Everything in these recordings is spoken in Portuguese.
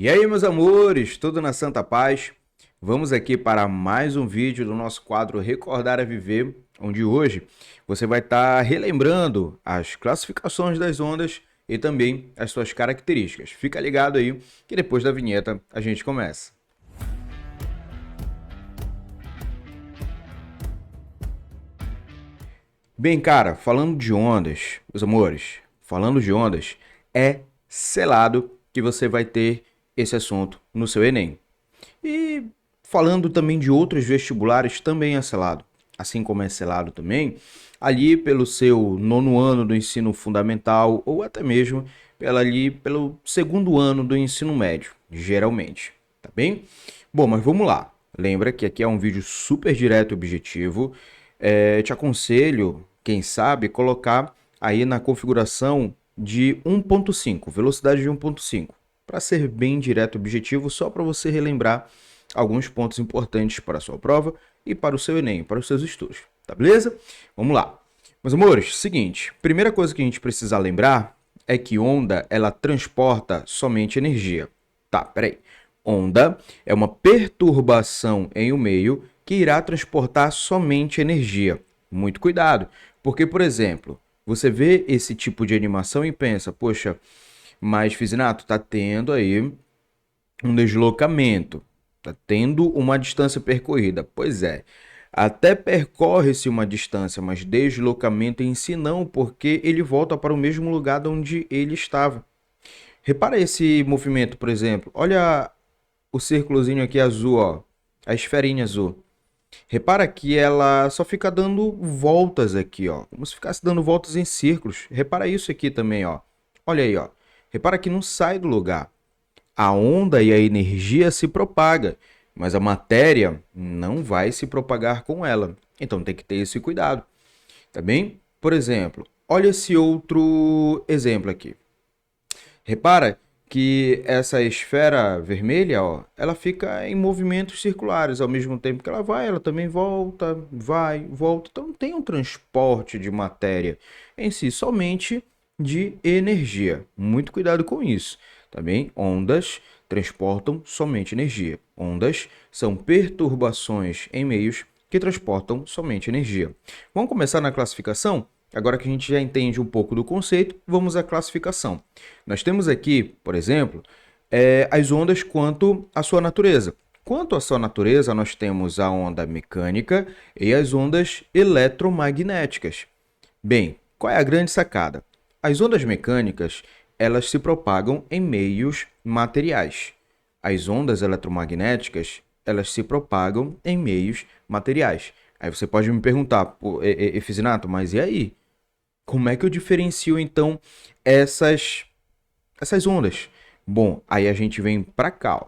E aí, meus amores, tudo na santa paz? Vamos aqui para mais um vídeo do nosso quadro Recordar a Viver, onde hoje você vai estar relembrando as classificações das ondas e também as suas características. Fica ligado aí que depois da vinheta a gente começa. Bem, cara, falando de ondas, meus amores, falando de ondas, é selado que você vai ter esse assunto no seu Enem. E falando também de outros vestibulares, também é selado. Assim como é selado também, ali pelo seu nono ano do ensino fundamental ou até mesmo pelo segundo ano do ensino médio, geralmente, tá bem? Bom, mas vamos lá. Lembra que aqui é um vídeo super direto e objetivo. Te aconselho, quem sabe, colocar aí na configuração de 1.5, velocidade de 1.5, para ser bem direto e objetivo, só para você relembrar alguns pontos importantes para a sua prova e para o seu Enem, para os seus estudos, tá beleza? Vamos lá. Meus amores, seguinte, primeira coisa que a gente precisa lembrar é que onda, ela transporta somente energia. Tá, peraí. Onda é uma perturbação em um meio que irá transportar somente energia. Muito cuidado, porque, por exemplo, você vê esse tipo de animação e pensa, poxa, mas Fizinato, tá tendo aí um deslocamento, tá tendo uma distância percorrida. Pois é, até percorre-se uma distância, mas deslocamento em si não, porque ele volta para o mesmo lugar de onde ele estava. Repara esse movimento, por exemplo. Olha o círculozinho aqui azul, ó, a esferinha azul. Repara que ela só fica dando voltas aqui, ó, como se ficasse dando voltas em círculos. Repara isso aqui também, ó. Olha aí, ó. Repara que não sai do lugar. A onda e a energia se propaga, mas a matéria não vai se propagar com ela. Então tem que ter esse cuidado, tá bem? Por exemplo, olha esse outro exemplo aqui. Repara que essa esfera vermelha, ó, ela fica em movimentos circulares, ao mesmo tempo que ela vai, ela também volta, vai, volta. Então não tem um transporte de matéria em si, somente de energia. Muito cuidado com isso, tá bem? Ondas transportam somente energia. Ondas são perturbações em meios que transportam somente energia. Vamos começar na classificação? Agora que a gente já entende um pouco do conceito, vamos à classificação. Nós temos aqui, por exemplo, as ondas quanto à sua natureza. Quanto à sua natureza, nós temos a onda mecânica e as ondas eletromagnéticas. Bem, qual é a grande sacada? As ondas mecânicas, elas se propagam em meios materiais. As ondas eletromagnéticas, elas se propagam em meios materiais. Aí você pode me perguntar, Efizinato, mas e aí? Como é que eu diferencio então essas essas ondas? Bom, aí a gente vem para cá, ó.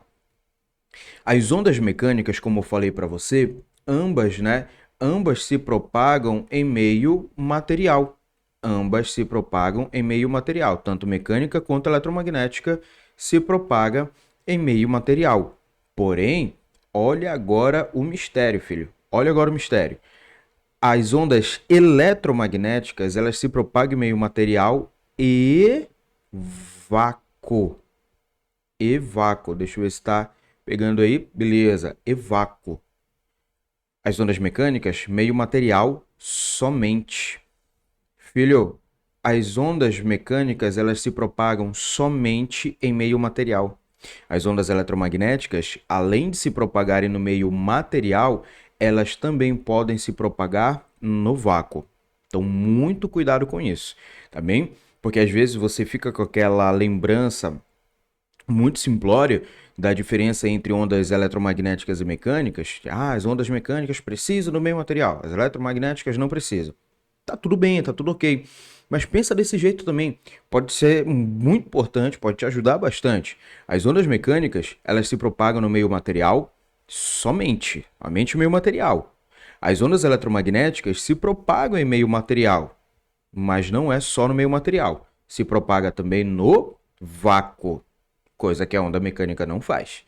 As ondas mecânicas, como eu falei para você, ambas, né? Ambas se propagam em meio material. Ambas se propagam em meio material, tanto mecânica quanto eletromagnética se propaga em meio material. Porém, olha agora o mistério, filho. Olha agora o mistério. As ondas eletromagnéticas, elas se propagam em meio material e vácuo. E vácuo. Deixa eu ver se está pegando aí. Beleza. E vácuo. As ondas mecânicas, meio material somente. Filho, as ondas mecânicas, elas se propagam somente em meio material. As ondas eletromagnéticas, além de se propagarem no meio material, elas também podem se propagar no vácuo. Então, muito cuidado com isso, tá bem? Porque às vezes você fica com aquela lembrança muito simplória da diferença entre ondas eletromagnéticas e mecânicas. Ah, as ondas mecânicas precisam do meio material, as eletromagnéticas não precisam. Tá tudo bem, tá tudo ok. Mas pensa desse jeito também. Pode ser muito importante, pode te ajudar bastante. As ondas mecânicas, elas se propagam no meio material somente o meio material. As ondas eletromagnéticas se propagam em meio material, mas não é só no meio material. Se propaga também no vácuo, coisa que a onda mecânica não faz.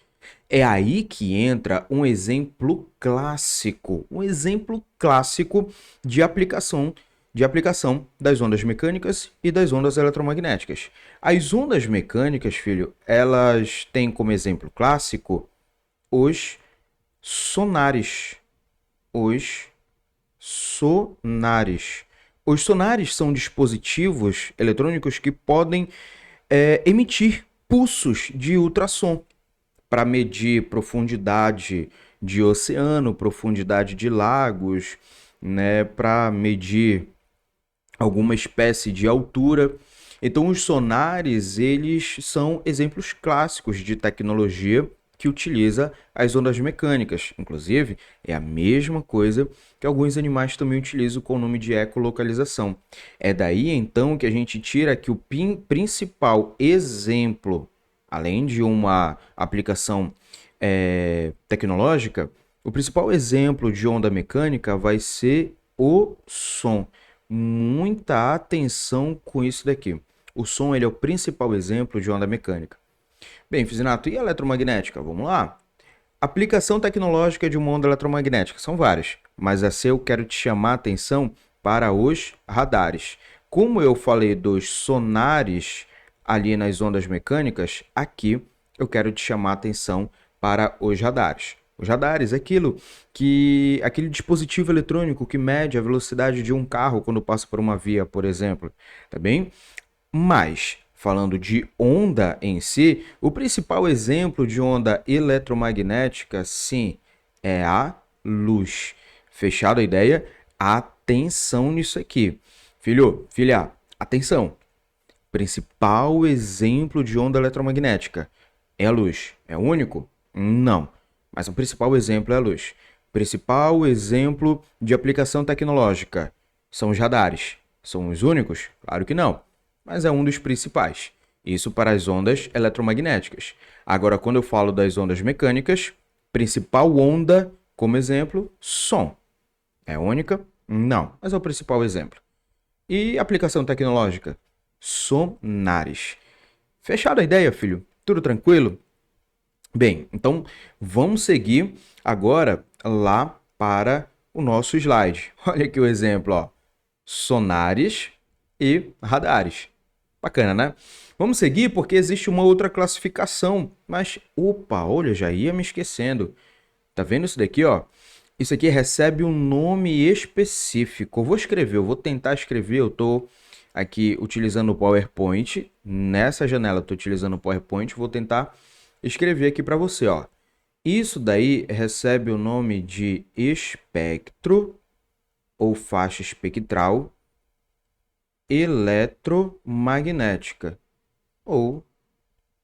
É aí que entra um exemplo clássico de aplicação de aplicação das ondas mecânicas e das ondas eletromagnéticas. As ondas mecânicas, filho, elas têm como exemplo clássico os sonares. Os sonares. Os sonares são dispositivos eletrônicos que podem emitir pulsos de ultrassom para medir profundidade de oceano, profundidade de lagos, né, para medir alguma espécie de altura. Então, os sonares, eles são exemplos clássicos de tecnologia que utiliza as ondas mecânicas. Inclusive, é a mesma coisa que alguns animais também utilizam com o nome de ecolocalização. É daí, então, que a gente tira que o principal exemplo, além de uma aplicação tecnológica, o principal exemplo de onda mecânica vai ser o som. Muita atenção com isso daqui. O som, ele é o principal exemplo de onda mecânica. Bem, Fizinato, e a eletromagnética? Vamos lá. Aplicação tecnológica de uma onda eletromagnética. São várias, mas essa eu quero te chamar a atenção para os radares. Como eu falei dos sonares ali nas ondas mecânicas, aqui eu quero te chamar a atenção para os radares. Os radares é aquele dispositivo eletrônico que mede a velocidade de um carro quando passa por uma via, por exemplo, tá bem? Mas, falando de onda em si, o principal exemplo de onda eletromagnética, sim, é a luz. Fechado a ideia? Atenção nisso aqui. Filha, atenção. Principal exemplo de onda eletromagnética é a luz. É o único? Não. Mas o principal exemplo é a luz. Principal exemplo de aplicação tecnológica são os radares. São os únicos? Claro que não. Mas é um dos principais. Isso para as ondas eletromagnéticas. Agora, quando eu falo das ondas mecânicas, principal onda, como exemplo, som. É única? Não. Mas é o principal exemplo. E aplicação tecnológica? Sonares. Fechada a ideia, filho? Tudo tranquilo? Bem, então vamos seguir agora lá para o nosso slide. Olha aqui o exemplo, ó. Sonares e radares. Bacana, né? Vamos seguir porque existe uma outra classificação. Mas, opa, olha, já ia me esquecendo. Tá vendo isso daqui, ó? Isso aqui recebe um nome específico. Eu vou tentar escrever. Eu tô aqui utilizando o PowerPoint. Nessa janela eu tô utilizando o PowerPoint. Vou tentar escrever aqui para você, ó. Isso daí recebe o nome de espectro ou faixa espectral eletromagnética ou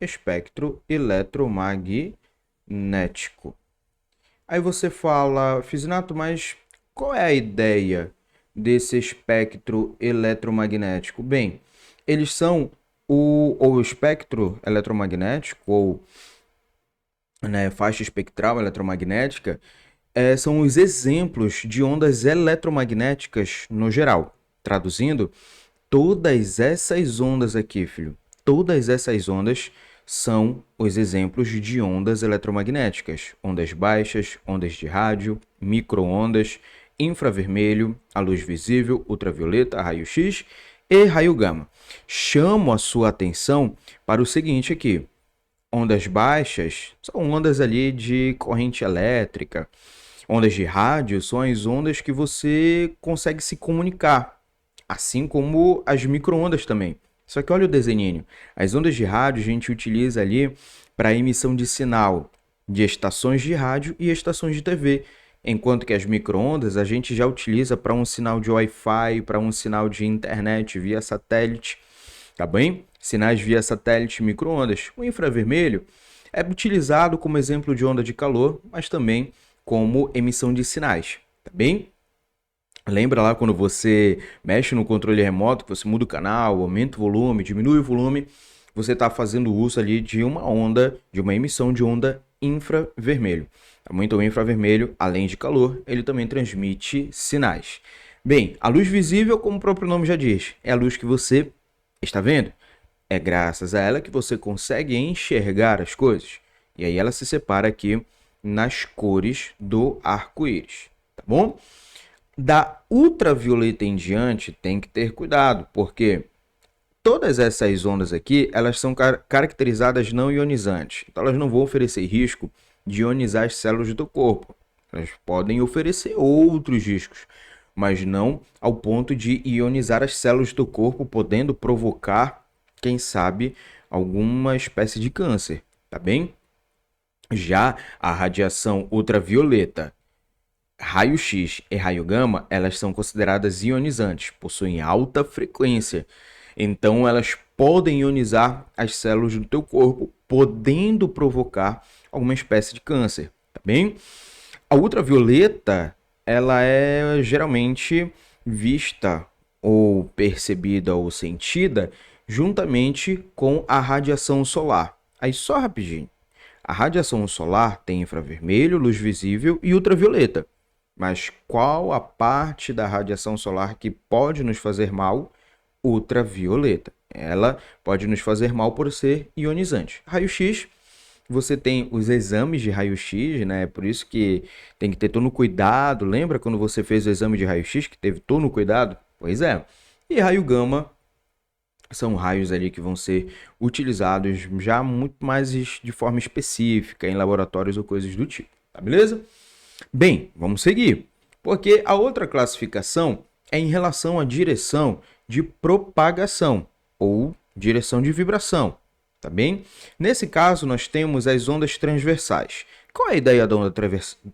espectro eletromagnético. Aí você fala, Fizinato, mas qual é a ideia desse espectro eletromagnético? Bem, eles são o espectro eletromagnético ou faixa espectral eletromagnética são os exemplos de ondas eletromagnéticas no geral. Traduzindo, todas essas ondas aqui, filho, todas essas ondas são os exemplos de ondas eletromagnéticas. Ondas baixas, ondas de rádio, micro-ondas, infravermelho, a luz visível, ultravioleta, raio-x e raio gama. Chamo a sua atenção para o seguinte aqui. Ondas baixas são ondas ali de corrente elétrica. Ondas de rádio são as ondas que você consegue se comunicar, assim como as micro-ondas também. Só que olha o desenho. As ondas de rádio a gente utiliza ali para emissão de sinal de estações de rádio e estações de TV, enquanto que as micro-ondas a gente já utiliza para um sinal de Wi-Fi, para um sinal de internet via satélite, tá bem? Sinais via satélite, micro-ondas. O infravermelho é utilizado como exemplo de onda de calor, mas também como emissão de sinais, tá bem? Lembra lá quando você mexe no controle remoto, que você muda o canal, aumenta o volume, diminui o volume, você está fazendo uso ali de uma onda, de uma emissão de onda infravermelho. Então o infravermelho, além de calor, ele também transmite sinais. Bem, a luz visível, como o próprio nome já diz, é a luz que você está vendo. É graças a ela que você consegue enxergar as coisas. E aí ela se separa aqui nas cores do arco-íris, tá bom? Da ultravioleta em diante, tem que ter cuidado, porque todas essas ondas aqui, elas são caracterizadas não ionizantes. Então, elas não vão oferecer risco de ionizar as células do corpo. Elas podem oferecer outros riscos, mas não ao ponto de ionizar as células do corpo, podendo provocar, quem sabe, alguma espécie de câncer, tá bem? Já a radiação ultravioleta, raio-x e raio gama, elas são consideradas ionizantes, possuem alta frequência. Então, elas podem ionizar as células do teu corpo, podendo provocar alguma espécie de câncer, tá bem? A ultravioleta, ela é geralmente vista ou percebida ou sentida juntamente com a radiação solar. Aí só rapidinho. A radiação solar tem infravermelho, luz visível e ultravioleta. Mas qual a parte da radiação solar que pode nos fazer mal? Ultravioleta. Ela pode nos fazer mal por ser ionizante. Raio-x, você tem os exames de raio-x, né? Por isso que tem que ter todo o cuidado. Lembra quando você fez o exame de raio-x que teve todo o cuidado? Pois é. E raio gama são raios ali que vão ser utilizados já muito mais de forma específica em laboratórios ou coisas do tipo. Tá beleza? Bem, vamos seguir. Porque a outra classificação é em relação à direção de propagação ou direção de vibração, tá bem? Nesse caso, nós temos as ondas transversais. Qual é a ideia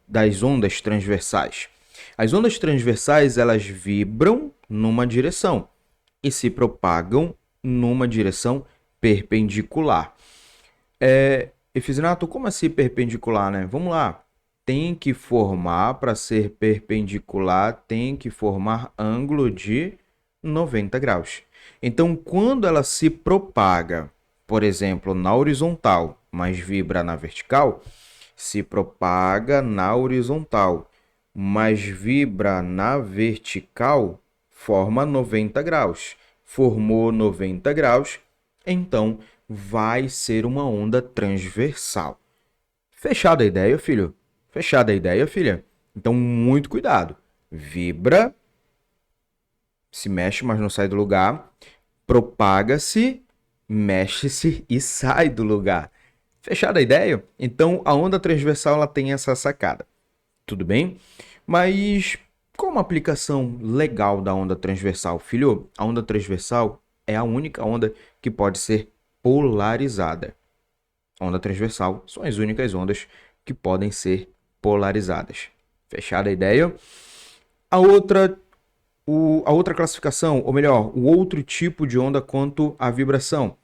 das ondas transversais? As ondas transversais, elas vibram numa direção e se propagam numa direção perpendicular. Efizinato, como assim perpendicular, né? Vamos lá. Tem que formar, para ser perpendicular, tem que formar ângulo de 90 graus. Então, quando ela se propaga, por exemplo, na horizontal, mas vibra na vertical, se propaga na horizontal, mas vibra na vertical, forma 90 graus. Formou 90 graus, então vai ser uma onda transversal. Fechada a ideia, filho? Fechada a ideia, filha? Então, muito cuidado. Vibra, se mexe, mas não sai do lugar. Propaga-se, mexe-se e sai do lugar. Fechada a ideia? Então, a onda transversal ela tem essa sacada. Tudo bem? Mas qual uma aplicação legal da onda transversal, filho? A onda transversal é a única onda que pode ser polarizada. A onda transversal são as únicas ondas que podem ser polarizadas. Fechada a ideia? A outra classificação, ou melhor, o outro tipo de onda quanto à vibração,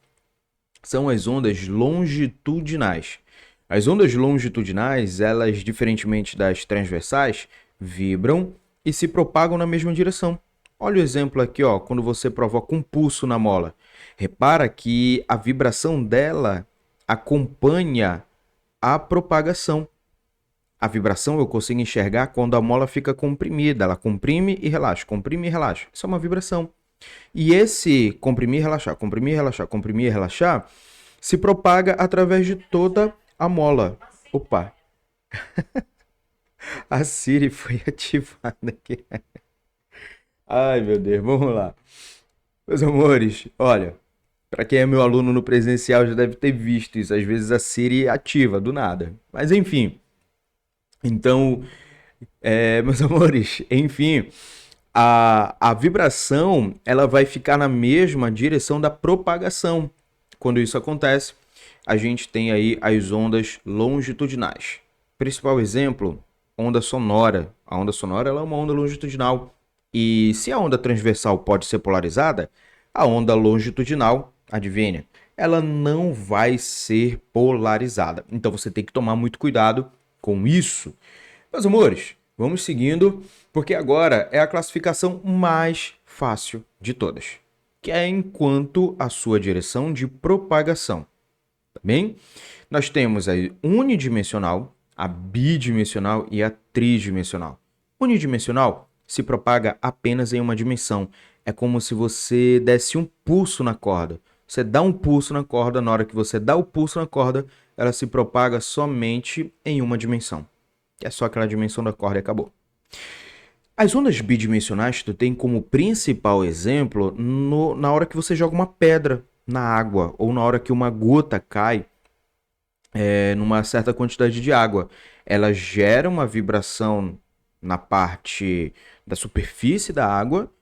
são as ondas longitudinais. As ondas longitudinais, elas, diferentemente das transversais, vibram e se propagam na mesma direção. Olha o exemplo aqui, ó, quando você provoca um pulso na mola. Repara que a vibração dela acompanha a propagação. A vibração eu consigo enxergar quando a mola fica comprimida. Ela comprime e relaxa, comprime e relaxa. Isso é uma vibração. E esse comprimir e relaxar, comprimir e relaxar, comprimir e relaxar, se propaga através de toda a mola. Opa! A Siri foi ativada aqui. Ai, meu Deus, vamos lá. Meus amores, olha, para quem é meu aluno no presencial já deve ter visto isso. Às vezes a Siri ativa do nada. Mas enfim. Então, meus amores, enfim, a vibração ela vai ficar na mesma direção da propagação. Quando isso acontece, a gente tem aí as ondas longitudinais. Principal exemplo, onda sonora. A onda sonora ela é uma onda longitudinal. E se a onda transversal pode ser polarizada, a onda longitudinal, adivinha, ela não vai ser polarizada. Então você tem que tomar muito cuidado com isso. Meus amores, vamos seguindo, porque agora é a classificação mais fácil de todas, que é enquanto a sua direção de propagação. Tá bem? Nós temos a unidimensional, a bidimensional e a tridimensional. Unidimensional se propaga apenas em uma dimensão. É como se você desse um pulso na corda. Você dá um pulso na corda, na hora que você dá o pulso na corda, ela se propaga somente em uma dimensão. Que é só aquela dimensão da corda e acabou. As ondas bidimensionais tu tem como principal exemplo na hora que você joga uma pedra na água ou na hora que uma gota cai numa certa quantidade de água. Ela gera uma vibração na parte da superfície da água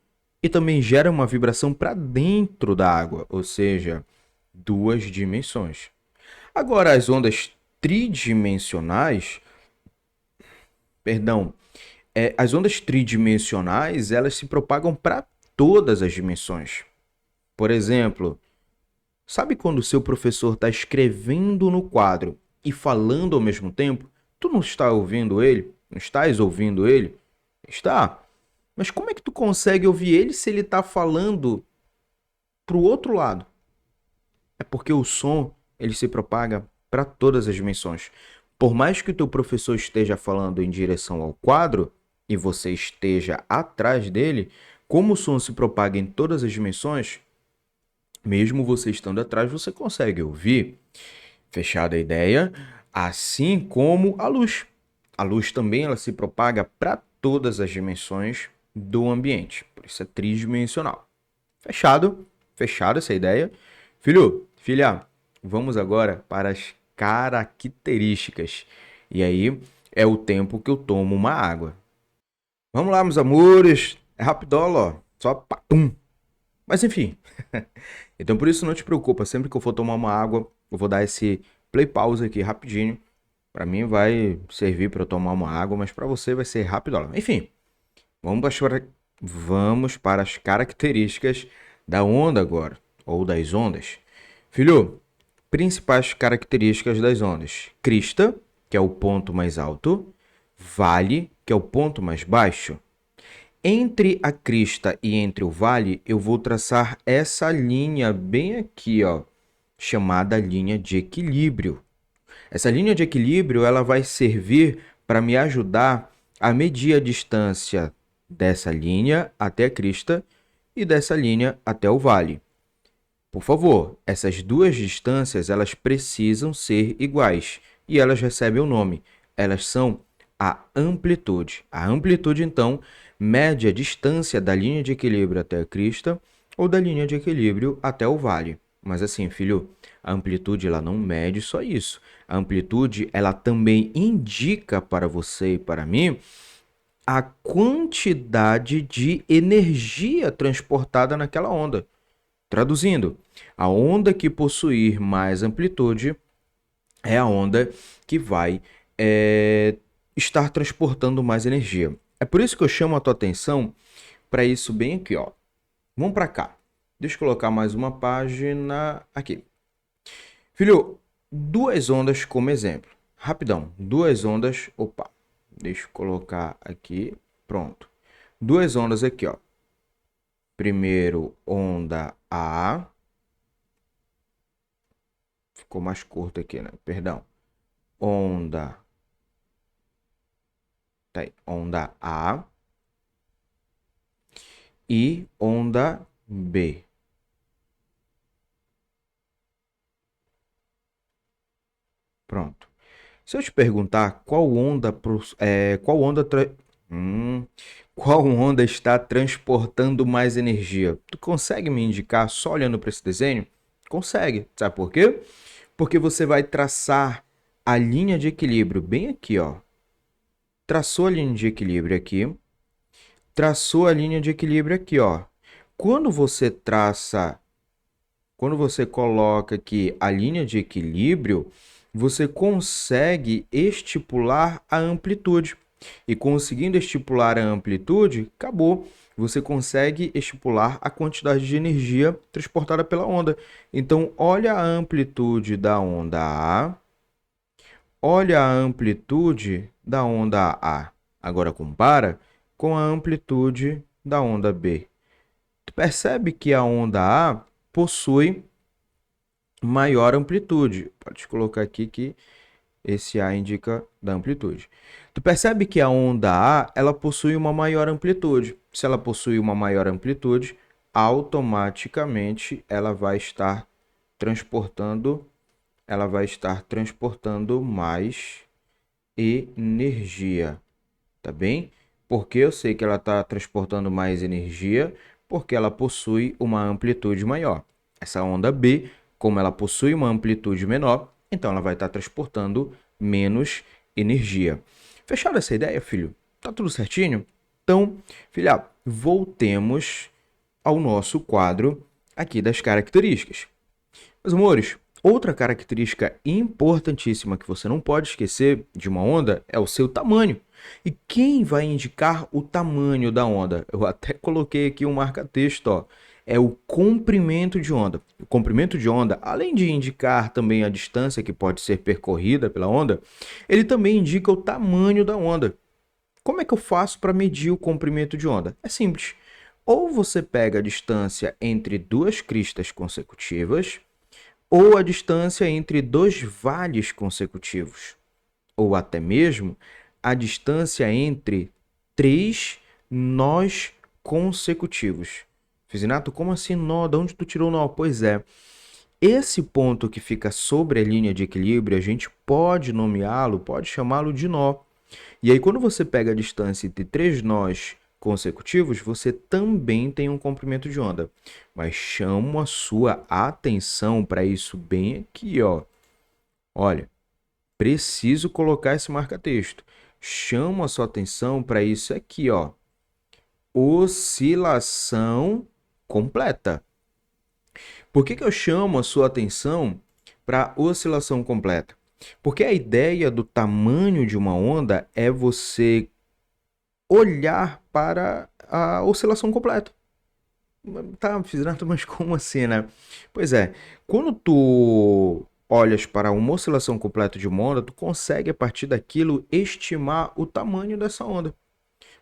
e também gera uma vibração para dentro da água, ou seja, duas dimensões. Agora, as ondas tridimensionais, perdão, as ondas tridimensionais, elas se propagam para todas as dimensões. Por exemplo, sabe quando o seu professor está escrevendo no quadro e falando ao mesmo tempo? Tu não está ouvindo ele? Não estás ouvindo ele? Está. Mas como é que tu consegue ouvir ele se ele está falando para o outro lado? É porque o som ele se propaga para todas as dimensões. Por mais que o teu professor esteja falando em direção ao quadro e você esteja atrás dele, como o som se propaga em todas as dimensões, mesmo você estando atrás, você consegue ouvir. Fechada a ideia? Assim como a luz. A luz também ela se propaga para todas as dimensões do ambiente. Por isso é tridimensional. Fechado? Fechada essa ideia? Filho, filha, vamos agora para as características. E aí é o tempo que eu tomo uma água. Vamos lá, meus amores. É rapidolo, ó. Só papum. Mas enfim. Então por isso não te preocupa. Sempre que eu for tomar uma água, eu vou dar esse play pause aqui rapidinho. Para mim vai servir para eu tomar uma água, mas para você vai ser rapidolo. Enfim, vamos para as características da onda agora, ou das ondas. Filho, principais características das ondas: crista, que é o ponto mais alto, vale, que é o ponto mais baixo. Entre a crista e entre o vale, eu vou traçar essa linha bem aqui, ó, chamada linha de equilíbrio. Essa linha de equilíbrio, ela vai servir para me ajudar a medir a distância dessa linha até a crista e dessa linha até o vale. Por favor, essas duas distâncias elas precisam ser iguais e elas recebem o nome. Elas são a amplitude. A amplitude, então, mede a distância da linha de equilíbrio até a crista ou da linha de equilíbrio até o vale. Mas assim, filho, a amplitude ela não mede só isso. A amplitude ela também indica para você e para mim a quantidade de energia transportada naquela onda. Traduzindo, a onda que possuir mais amplitude é a onda que vai estar transportando mais energia. É por isso que eu chamo a tua atenção para isso bem aqui, ó. Vamos para cá. Deixa eu colocar mais uma página aqui. Filho, duas ondas como exemplo. Rapidão, duas ondas. Opa, deixa eu colocar aqui. Pronto. Duas ondas aqui, ó. Primeiro, onda A. Ficou mais curto aqui, né? Perdão. Onda. Tá aí. Onda A. E onda B. Pronto. Se eu te perguntar qual onda está transportando mais energia, tu consegue me indicar só olhando para esse desenho? Consegue. Sabe por quê? Porque você vai traçar a linha de equilíbrio bem aqui, ó. Traçou a linha de equilíbrio aqui. Traçou a linha de equilíbrio aqui, ó. Quando você traça, quando você coloca aqui a linha de equilíbrio, você consegue estipular a amplitude. E conseguindo estipular a amplitude, acabou. Você consegue estipular a quantidade de energia transportada pela onda. Então, olha a amplitude da onda A. Olha a amplitude da onda A. Agora compara com a amplitude da onda B. Tu percebe que a onda A possui maior amplitude. Pode colocar aqui que esse A indica da amplitude. Tu percebe que a onda A, ela possui uma maior amplitude. Se ela possui uma maior amplitude, automaticamente ela vai estar transportando mais energia, tá bem? Porque eu sei que ela está transportando mais energia, porque ela possui uma amplitude maior. Essa onda B, como ela possui uma amplitude menor, então ela vai estar transportando menos energia. Fechado essa ideia, filho? Tá tudo certinho? Então, filha, voltemos ao nosso quadro aqui das características. Meus amores, outra característica importantíssima que você não pode esquecer de uma onda é o seu tamanho. E quem vai indicar o tamanho da onda? Eu até coloquei aqui um marca-texto, ó. É o comprimento de onda. O comprimento de onda, além de indicar também a distância que pode ser percorrida pela onda, ele também indica o tamanho da onda. Como é que eu faço para medir o comprimento de onda? É simples. Ou você pega a distância entre duas cristas consecutivas, ou a distância entre dois vales consecutivos, ou até mesmo a distância entre três nós consecutivos. Fizinato, como assim nó? De onde tu tirou o nó? Pois é, esse ponto que fica sobre a linha de equilíbrio, a gente pode nomeá-lo, pode chamá-lo de nó. E aí, quando você pega a distância entre três nós consecutivos, você também tem um comprimento de onda. Mas chamo a sua atenção para isso bem aqui, ó. Olha, preciso colocar esse marca-texto. Chamo a sua atenção para isso aqui, ó. Oscilação completa. Por que eu chamo a sua atenção para oscilação completa? Porque a ideia do tamanho de uma onda é você olhar para a oscilação completa. Tá, Fizinato, mas como assim, né? Pois é, quando tu olhas para uma oscilação completa de uma onda, tu consegue, a partir daquilo, estimar o tamanho dessa onda.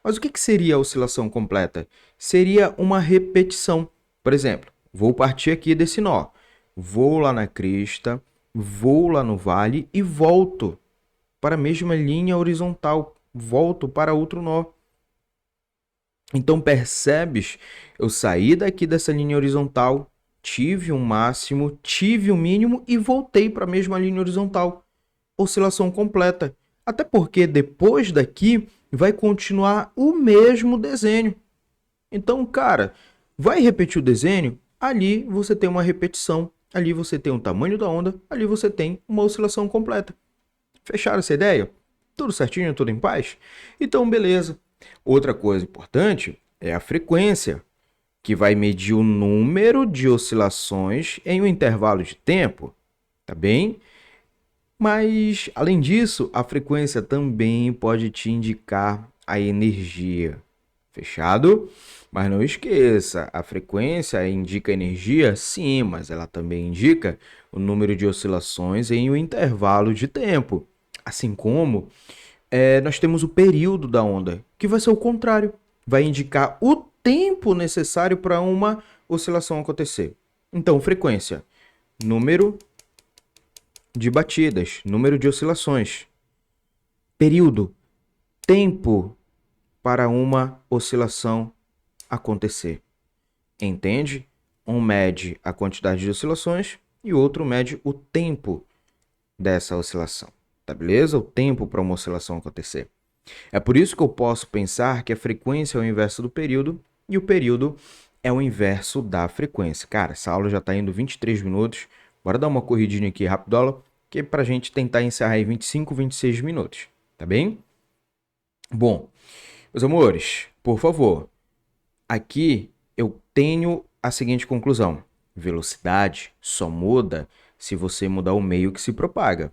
Mas o que seria a oscilação completa? Seria uma repetição. Por exemplo, vou partir aqui desse nó. Vou lá na crista, vou lá no vale e volto para a mesma linha horizontal. Volto para outro nó. Então percebes, eu saí daqui dessa linha horizontal, tive um máximo, tive um mínimo e voltei para a mesma linha horizontal. Oscilação completa. Até porque depois daqui vai continuar o mesmo desenho. Então, cara, vai repetir o desenho, ali você tem uma repetição, ali você tem o tamanho da onda, ali você tem uma oscilação completa. Fecharam essa ideia? Tudo certinho, tudo em paz? Então, beleza. Outra coisa importante é a frequência, que vai medir o número de oscilações em um intervalo de tempo, tá bem? Mas, além disso, a frequência também pode te indicar a energia. Fechado? Mas não esqueça, a frequência indica energia, sim, mas ela também indica o número de oscilações em um intervalo de tempo. Assim como nós temos o período da onda, que vai ser o contrário. Vai indicar o tempo necessário para uma oscilação acontecer. Então, frequência, número de batidas, número de oscilações. Período, tempo para uma oscilação acontecer. Entende? Um mede a quantidade de oscilações e o outro mede o tempo dessa oscilação. Tá beleza? O tempo para uma oscilação acontecer. É por isso que eu posso pensar que a frequência é o inverso do período e o período é o inverso da frequência. Cara, essa aula já está indo 23 minutos. Bora dar uma corridinha aqui rápido, que é para a gente tentar encerrar em 25, 26 minutos. Tá bem? Bom, meus amores, por favor, aqui eu tenho a seguinte conclusão. Velocidade só muda se você mudar o meio que se propaga.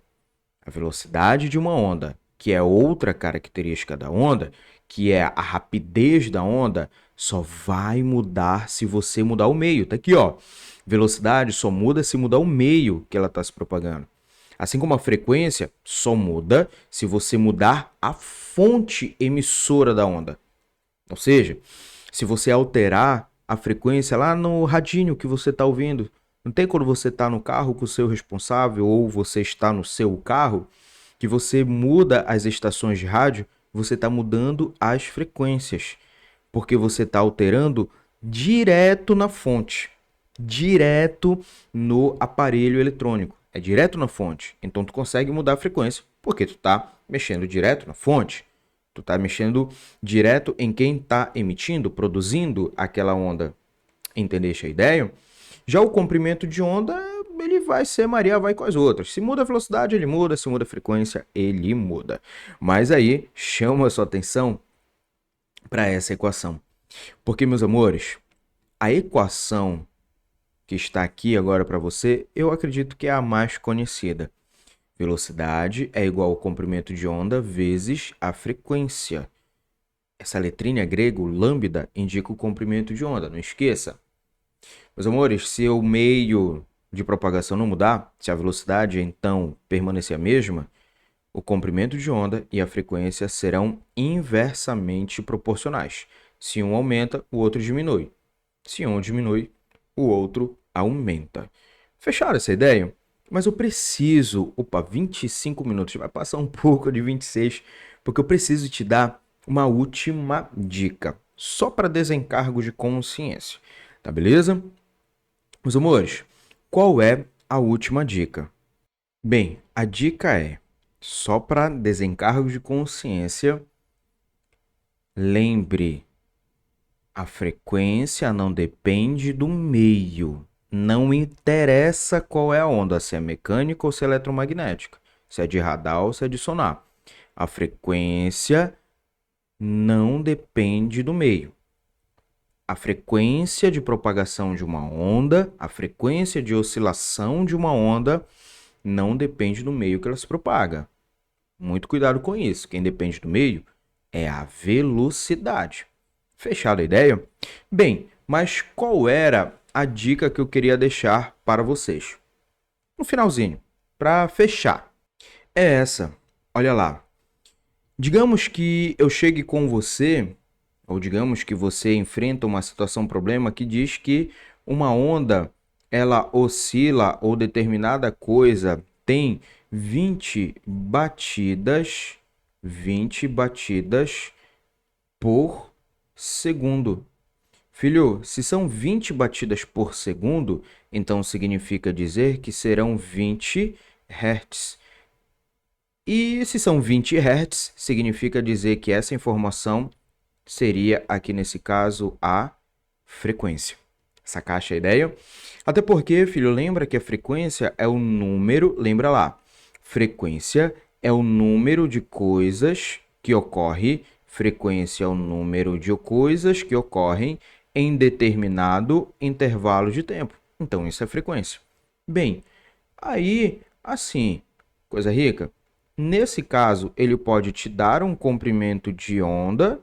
A velocidade de uma onda, que é outra característica da onda, que é a rapidez da onda, só vai mudar se você mudar o meio. Tá aqui, ó. Velocidade só muda se mudar o meio que ela está se propagando. Assim como a frequência só muda se você mudar a fonte emissora da onda. Ou seja, se você alterar a frequência lá no radinho que você está ouvindo, não tem quando você está no carro com o seu responsável ou você está no seu carro, que você muda as estações de rádio, você está mudando as frequências, porque você está alterando direto na fonte, direto no aparelho eletrônico. É direto na fonte. Então tu consegue mudar a frequência, porque tu está mexendo direto na fonte. Tu tá mexendo direto em quem tá emitindo, produzindo aquela onda. Entendeste a ideia? Já o comprimento de onda, ele vai ser Maria vai com as outras. Se muda a velocidade, ele muda. Se muda a frequência, ele muda. Mas aí, chama a sua atenção para essa equação. Porque, meus amores, a equação que está aqui agora para você, eu acredito que é a mais conhecida. Velocidade é igual ao comprimento de onda vezes a frequência. Essa letrinha grego, lambda, indica o comprimento de onda, não esqueça. Meus amores, se o meio de propagação não mudar, se a velocidade então permanecer a mesma, o comprimento de onda e a frequência serão inversamente proporcionais. Se um aumenta, o outro diminui. Se um diminui, o outro aumenta. Fecharam essa ideia? Mas eu preciso... Opa, 25 minutos. Vai passar um pouco de 26, porque eu preciso te dar uma última dica. Só para desencargo de consciência. Tá beleza? Meus amores, qual é a última dica? Bem, a dica é, só para desencargo de consciência, lembre, a frequência não depende do meio. Não interessa qual é a onda, se é mecânica ou se é eletromagnética, se é de radar ou se é de sonar. A frequência não depende do meio. A frequência de propagação de uma onda, a frequência de oscilação de uma onda, não depende do meio que ela se propaga. Muito cuidado com isso. Quem depende do meio é a velocidade. Fechada a ideia? Bem, mas qual era a dica que eu queria deixar para vocês? No finalzinho, para fechar. É essa. Olha lá. Digamos que eu chegue com você, ou digamos que você enfrenta uma situação, problema que diz que uma onda, ela oscila ou determinada coisa tem 20 batidas por segundo. Filho, se são 20 batidas por segundo, então significa dizer que serão 20 Hz. E se são 20 Hz, significa dizer que essa informação seria, aqui nesse caso, a frequência. Sacaste a ideia? Até porque, filho, lembra que a frequência é o número, lembra lá, frequência é o número de coisas que ocorre, frequência é o número de coisas que ocorrem em determinado intervalo de tempo. Então, isso é frequência. Bem, aí, assim, coisa rica, nesse caso, ele pode te dar um comprimento de onda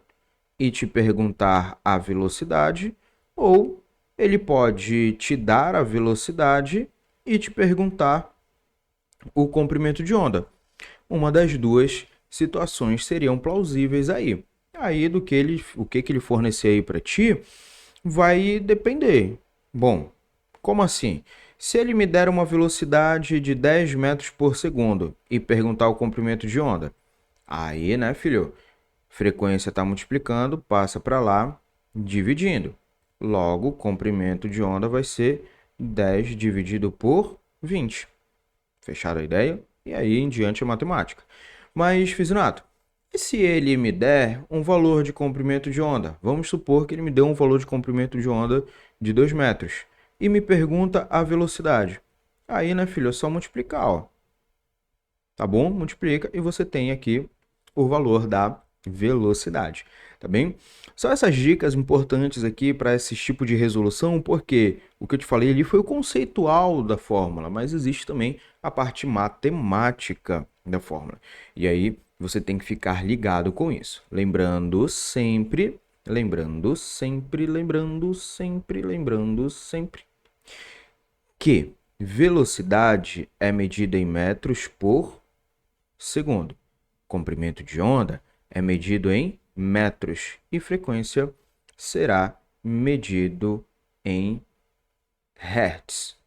e te perguntar a velocidade, ou ele pode te dar a velocidade e te perguntar o comprimento de onda. Uma das duas situações seriam plausíveis aí. Aí do que o que ele fornecer aí para ti vai depender. Bom, como assim? Se ele me der uma velocidade de 10 metros por segundo e perguntar o comprimento de onda, aí, né, filho? Frequência está multiplicando, passa para lá, dividindo. Logo, o comprimento de onda vai ser 10 dividido por 20. Fechada a ideia? E aí em diante a matemática. Mas, Fizinato, e se ele me der um valor de comprimento de onda? Vamos supor que ele me deu um valor de comprimento de onda de 2 metros. E me pergunta a velocidade. Aí, né, filho, é só multiplicar, ó. Tá bom? Multiplica e você tem aqui o valor da velocidade, tá bem? Só essas dicas importantes aqui para esse tipo de resolução, porque o que eu te falei ali foi o conceitual da fórmula, mas existe também a parte matemática da fórmula. E aí você tem que ficar ligado com isso. Lembrando sempre que velocidade é medida em metros por segundo. Comprimento de onda é medido em metros e frequência será medido em hertz.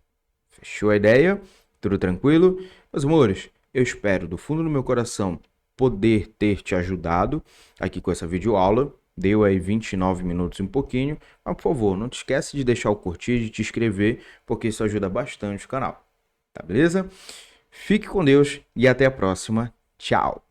Fechou a ideia? Tudo tranquilo? Meus amores, eu espero do fundo do meu coração poder ter te ajudado aqui com essa videoaula. Deu aí 29 minutos e um pouquinho, mas por favor, não te esquece de deixar o curtir, de te inscrever, porque isso ajuda bastante o canal. Tá beleza? Fique com Deus e até a próxima. Tchau!